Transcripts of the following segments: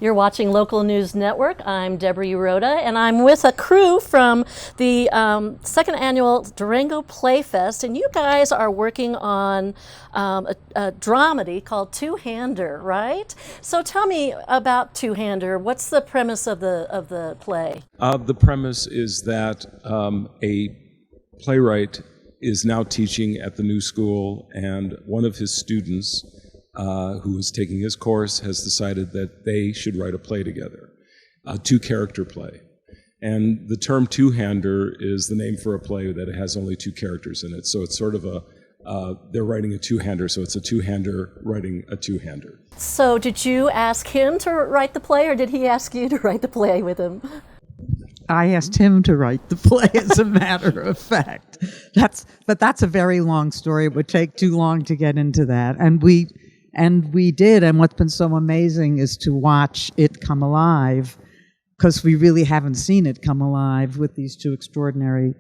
You're watching Local News Network. I'm Deborah Uroda, and I'm with a crew from the second annual Durango Playfest, and you guys are working on a dramedy called Two-Hander, right? So tell me about Two-Hander. What's the premise of the play? The premise is that a playwright is now teaching at the new school, and one of his students who is taking his course has decided that they should write a play together, a two-character play. And the term two-hander is the name for a play that has only two characters in it. So it's sort of they're writing a two-hander, so it's a two-hander writing a two-hander. So did you ask him to write the play, or did he ask you to write the play with him? I asked him to write the play, as a matter of fact. But that's a very long story. It would take too long to get into that. And we did, and what's been so amazing is to watch it come alive, because we really haven't seen it come alive with these two extraordinary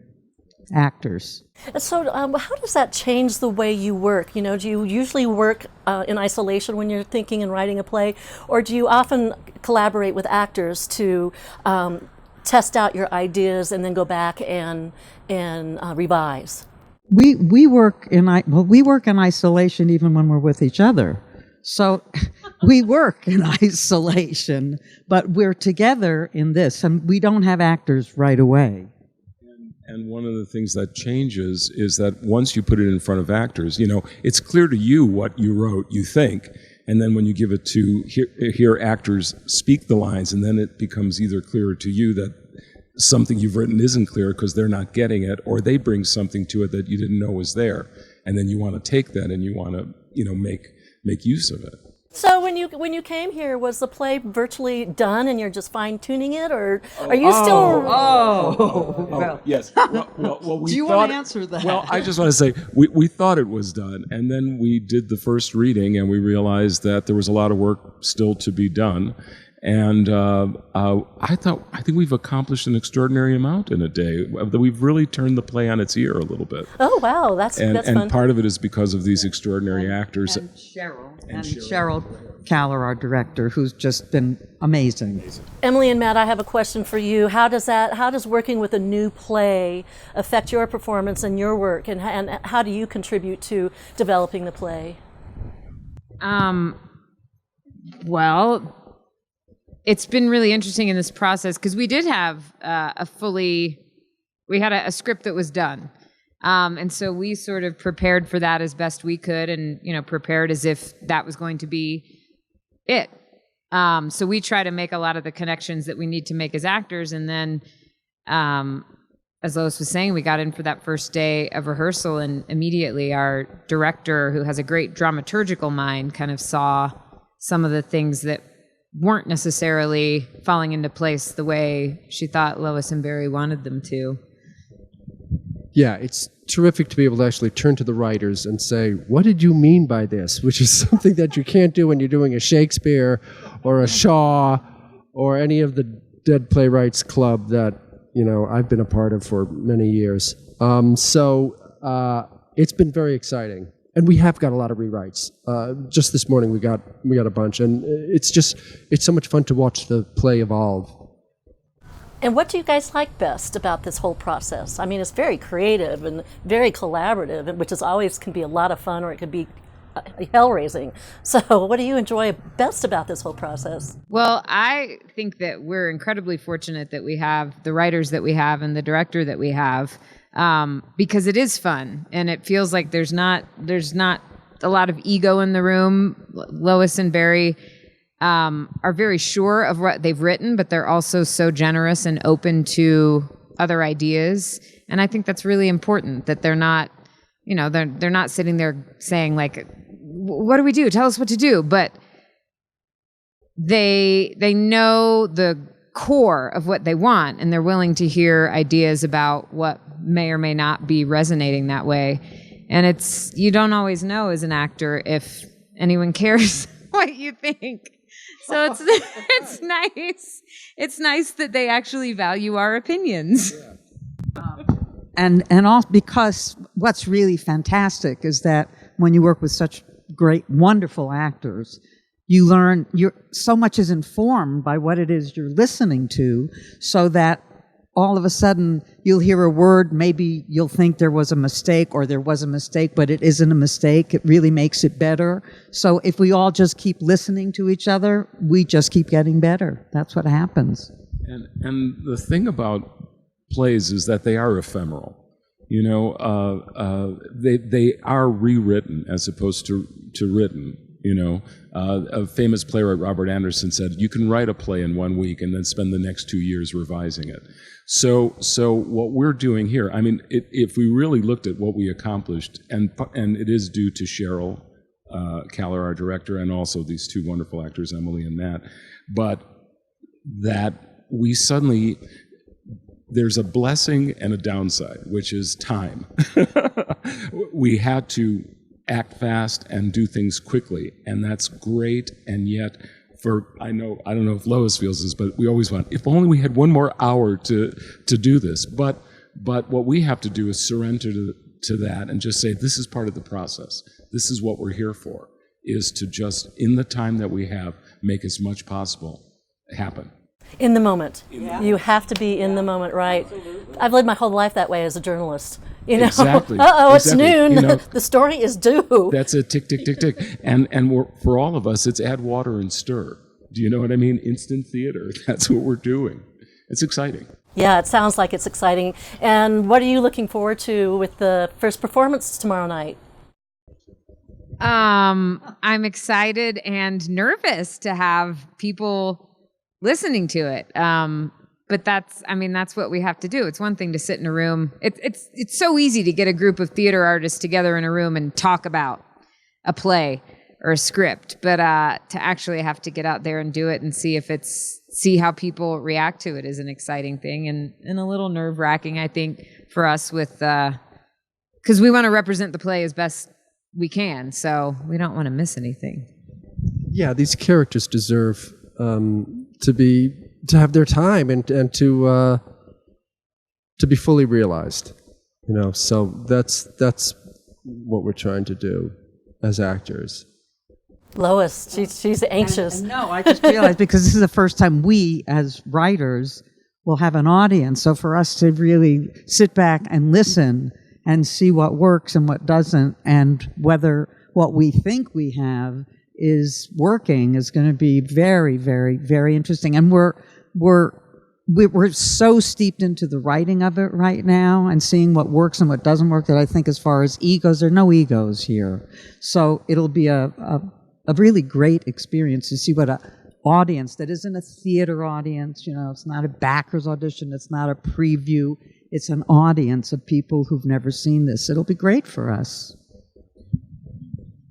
actors. So how does that change the way you work? You know, do you usually work in isolation when you're thinking and writing a play, or do you often collaborate with actors to test out your ideas and then go back and revise? We work in isolation even when we're with each other. So we work in isolation, but we're together in this, and we don't have actors right away. And one of the things that changes is that once you put it in front of actors, you know, it's clear to you what you wrote, you think, and then when you give it to hear actors speak the lines, and then it becomes either clearer to you that something you've written isn't clear because they're not getting it, or they bring something to it that you didn't know was there, and then you want to take that and you want to, you know, make use of it. So when you came here, was the play virtually done and you're just fine-tuning it, or are you still... Well, yes. Well, we do you thought, want to answer that? Well, I just want to say, we thought it was done, and then we did the first reading, and we realized that there was a lot of work still to be done. And I think we've accomplished an extraordinary amount in a day. We've really turned the play on its ear a little bit. Oh, wow, that's fun. And part of it is because of these extraordinary actors. And Cheryl Caller, our director, who's just been amazing. Emily and Matt, I have a question for you. How does working with a new play affect your performance and your work, and how do you contribute to developing the play? Well, it's been really interesting in this process because we did have we had a script that was done. And so we sort of prepared for that as best we could, and, you know, prepared as if that was going to be it. So we try to make a lot of the connections that we need to make as actors. And then, as Lois was saying, we got in for that first day of rehearsal, and immediately our director, who has a great dramaturgical mind, kind of saw some of the things that weren't necessarily falling into place the way she thought Lois and Barry wanted them to. Yeah, it's terrific to be able to actually turn to the writers and say, what did you mean by this? Which is something that you can't do when you're doing a Shakespeare or a Shaw or any of the Dead Playwrights Club that, you know, I've been a part of for many years. So it's been very exciting. And we have got a lot of rewrites. Just this morning we got a bunch, and it's so much fun to watch the play evolve. And what do you guys like best about this whole process? I mean, it's very creative and very collaborative, which is always can be a lot of fun, or it could be hell-raising. So what do you enjoy best about this whole process? Well, I think that we're incredibly fortunate that we have the writers that we have and the director that we have, because it is fun, and it feels like there's not a lot of ego in the room. Lois and Barry are very sure of what they've written, but they're also so generous and open to other ideas. And I think that's really important, that they're not, you know, they're not sitting there saying, like, what do we do? Tell us what to do. But they know the core of what they want, and they're willing to hear ideas about what may or may not be resonating that way. And you don't always know as an actor if anyone cares what you think. So it's nice. It's nice that they actually value our opinions. And also because what's really fantastic is that when you work with such great, wonderful actors, you learn, so much is informed by what it is you're listening to, so that all of a sudden you'll hear a word, maybe you'll think there was a mistake, or there was a mistake, but it isn't a mistake. It really makes it better. So if we all just keep listening to each other, we just keep getting better. That's what happens. And the thing about plays is that they are ephemeral. You know, they are rewritten as opposed to written. You know, a famous playwright, Robert Anderson, said, "You can write a play in 1 week and then spend the next 2 years revising it." So what we're doing here, I mean, if we really looked at what we accomplished, and it is due to Cheryl Kaller, our director, and also these two wonderful actors, Emily and Matt, but that we suddenly, there's a blessing and a downside, which is time. We had to act fast and do things quickly, and that's great. And yet, I don't know if Lois feels this, but we always want, if only we had 1 more hour to do this. But what we have to do is surrender to that and just say, this is part of the process. This is what we're here for, is to just, in the time that we have, make as much possible happen. In the moment. You have to be in the moment, right? Absolutely. I've lived my whole life that way as a journalist. You know, exactly. It's noon. You know, the story is due. That's a tick, tick, tick, tick. And for all of us, it's add water and stir. Do you know what I mean? Instant theater. That's what we're doing. It's exciting. Yeah, it sounds like it's exciting. And what are you looking forward to with the first performance tomorrow night? I'm excited and nervous to have people listening to it. But that's what we have to do. It's one thing to sit in a room. It's so easy to get a group of theater artists together in a room and talk about a play or a script, but to actually have to get out there and do it and see how people react to it is an exciting thing, and a little nerve-wracking, I think, for us, with because we want to represent the play as best we can, so we don't want to miss anything. Yeah, these characters deserve to have their time and to be fully realized, you know. So that's what we're trying to do as actors. Lois, she's anxious. No, I just realized, because this is the first time we as writers will have an audience. So for us to really sit back and listen and see what works and what doesn't, and whether what we think we have is working, is going to be very, very, very interesting. And we're so steeped into the writing of it right now and seeing what works and what doesn't work, that I think, as far as egos, there are no egos here. So it'll be a really great experience to see what an audience that isn't a theater audience, you know, it's not a backers audition, it's not a preview, it's an audience of people who've never seen this. It'll be great for us.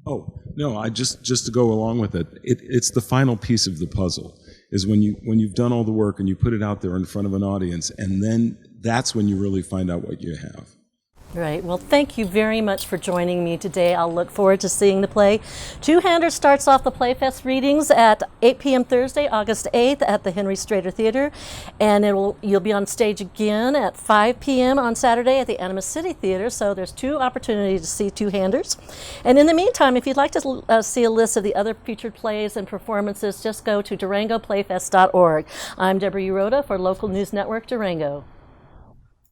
Oh, no, I just to go along with it, it's the final piece of the puzzle, is when you've done all the work and you put it out there in front of an audience, and then that's when you really find out what you have. Right. Well, thank you very much for joining me today. I'll look forward to seeing the play. Two-Hander starts off the Playfest readings at 8 p.m. Thursday, August 8th at the Henry Strader Theater. And you'll be on stage again at 5 p.m. on Saturday at the Animas City Theater. So there's 2 opportunities to see Two-Handers. And in the meantime, if you'd like to see a list of the other featured plays and performances, just go to durangoplayfest.org. I'm Deborah Uroda for Local News Network Durango.